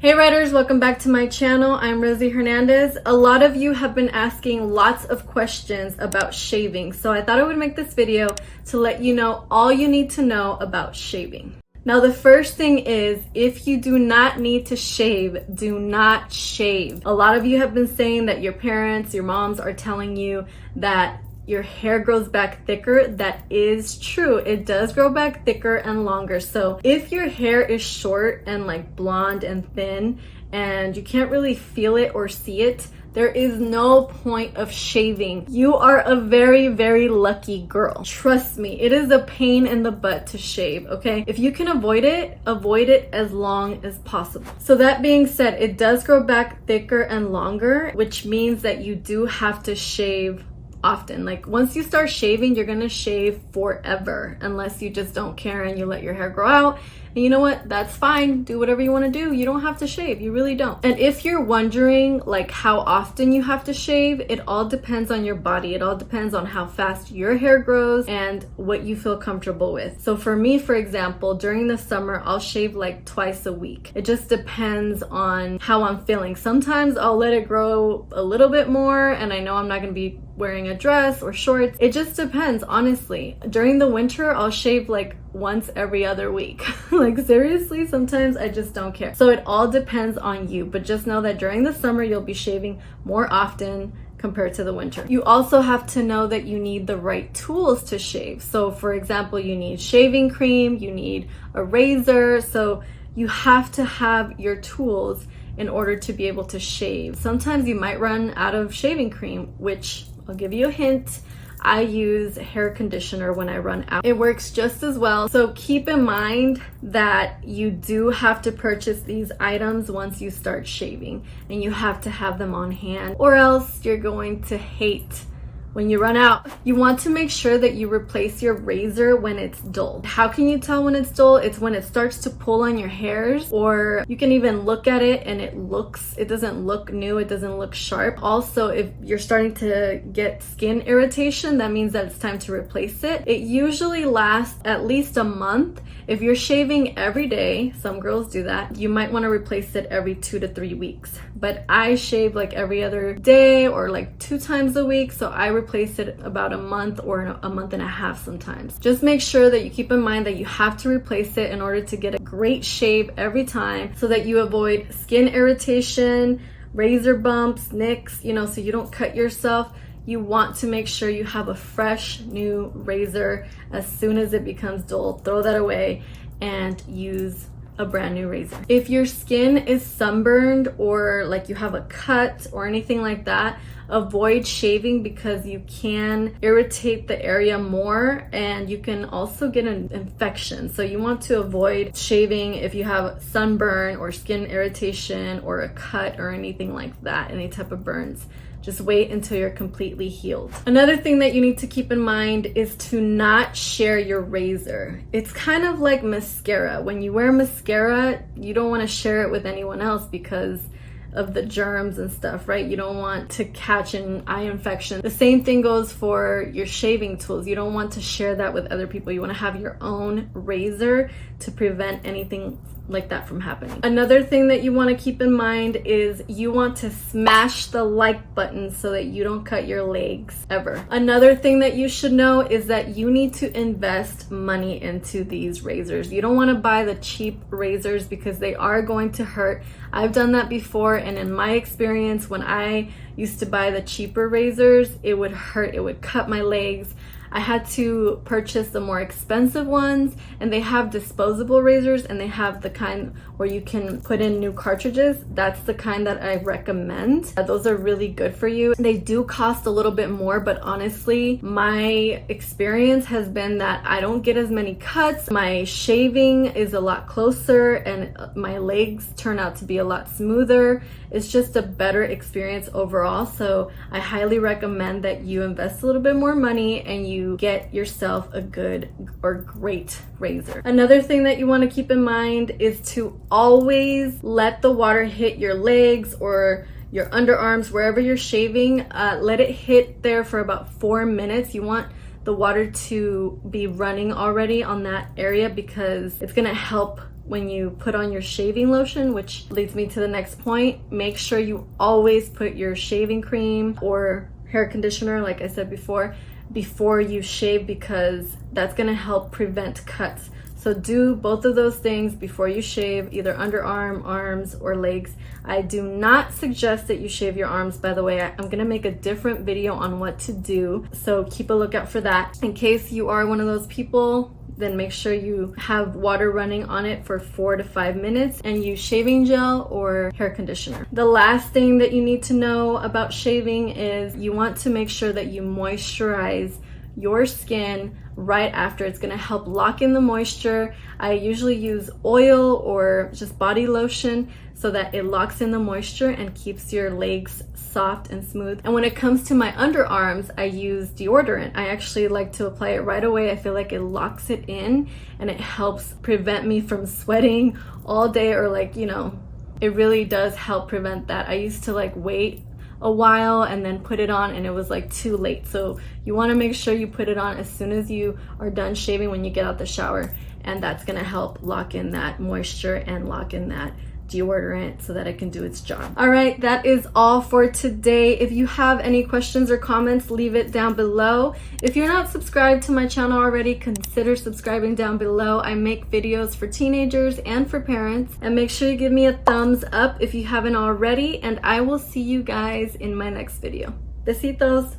Hey writers, welcome back to my channel. I'm Rosy Hernandez. A lot of you have been asking lots of questions about shaving, so I thought I would make this video to let you know all you need to know about shaving. Now the first thing is, if you do not need to shave, do not shave. A lot of you have been saying that your parents, your moms are telling you that your hair grows back thicker. That is true. It does grow back thicker and longer. So if your hair is short and like blonde and thin and you can't really feel it or see it, there is no point of shaving. You are a very, very lucky girl. Trust me, it is a pain in the butt to shave, okay? If you can avoid it as long as possible. So that being said, it does grow back thicker and longer, which means that you do have to shave often. Like once you start shaving, you're gonna shave forever unless you just don't care and you let your hair grow out. And you know what? That's fine. Do whatever you want to do. You don't have to shave. You really don't. And if you're wondering like how often you have to shave, it all depends on your body. It all depends on how fast your hair grows and what you feel comfortable with. So for me, for example, during the summer, I'll shave like twice a week. It just depends on how I'm feeling. Sometimes I'll let it grow a little bit more and I know I'm not going to be wearing a dress or shorts. It just depends, honestly. During the winter, I'll shave like once every other week. Like seriously, sometimes I just don't care. So it all depends on you, but just know that during the summer, you'll be shaving more often compared to the winter. You also have to know that you need the right tools to shave. So for example, you need shaving cream, you need a razor. So you have to have your tools in order to be able to shave. Sometimes you might run out of shaving cream, which I'll give you a hint. I use hair conditioner when I run out. It works just as well. So keep in mind that you do have to purchase these items once you start shaving, and you have to have them on hand or else you're going to hate when you run out. You want to make sure that you replace your razor when it's dull. How can you tell when it's dull? It's when it starts to pull on your hairs, or you can even look at it and it doesn't look new, it doesn't look sharp. Also, if you're starting to get skin irritation, that means that it's time to replace it. It usually lasts at least a month. If you're shaving every day, some girls do that, you might want to replace it every 2 to 3 weeks. But I shave like every other day or like 2 times a week, so I replace it about a month or a month and a half sometimes. Just make sure that you keep in mind that you have to replace it in order to get a great shave every time, so that you avoid skin irritation, razor bumps, nicks, so you don't cut yourself. You want to make sure you have a fresh new razor. As soon as it becomes dull, throw that away and use a brand new razor. If your skin is sunburned or like you have a cut or anything like that, avoid shaving because you can irritate the area more and you can also get an infection. So you want to avoid shaving if you have sunburn or skin irritation or a cut or anything like that, any type of burns. Just wait until you're completely healed. Another thing that you need to keep in mind is to not share your razor. It's kind of like mascara. When you wear mascara, you don't want to share it with anyone else because of the germs and stuff, right? You don't want to catch an eye infection. The same thing goes for your shaving tools. You don't want to share that with other people. You want to have your own razor to prevent anything like that from happening. Another thing that you want to keep in mind is you want to smash the like button so that you don't cut your legs ever. Another thing that you should know is that you need to invest money into these razors. You don't want to buy the cheap razors because they are going to hurt. I've done that before, and in my experience, when I used to buy the cheaper razors, it would hurt, it would cut my legs. I had to purchase the more expensive ones, and they have disposable razors and they have the kind where you can put in new cartridges. That's the kind that I recommend. Those are really good for you. They do cost a little bit more, but honestly, my experience has been that I don't get as many cuts. My shaving is a lot closer and my legs turn out to be a lot smoother. It's just a better experience overall. So I highly recommend that you invest a little bit more money and you get yourself a good or great razor. Another thing that you want to keep in mind is to always let the water hit your legs or your underarms, wherever you're shaving. Let it hit there for about 4 minutes. You want the water to be running already on that area because it's gonna help when you put on your shaving lotion, which leads me to the next point. Make sure you always put your shaving cream or hair conditioner, like I said before you shave, because that's gonna help prevent cuts. So do both of those things before you shave, either underarm, arms, or legs. I do not suggest that you shave your arms, by the way. I'm gonna make a different video on what to do, so keep a lookout for that. In case you are one of those people, then make sure you have water running on it for 4 to 5 minutes and use shaving gel or hair conditioner. The last thing that you need to know about shaving is you want to make sure that you moisturize your skin right after. It's gonna help lock in the moisture. I usually use oil or just body lotion so that it locks in the moisture and keeps your legs soft and smooth. And when it comes to my underarms, I use deodorant. I actually like to apply it right away. I feel like it locks it in and it helps prevent me from sweating all day, or like, you know, it really does help prevent that. I used to like wait a while and then put it on, and it was like too late. So you want to make sure you put it on as soon as you are done shaving, when you get out the shower, and that's going to help lock in that moisture and lock in that deodorant so that it can do its job. All right, that is all for today. If you have any questions or comments, leave it down below. If you're not subscribed to my channel already, consider subscribing down below. I make videos for teenagers and for parents, and make sure you give me a thumbs up if you haven't already, and I will see you guys in my next video. Besitos.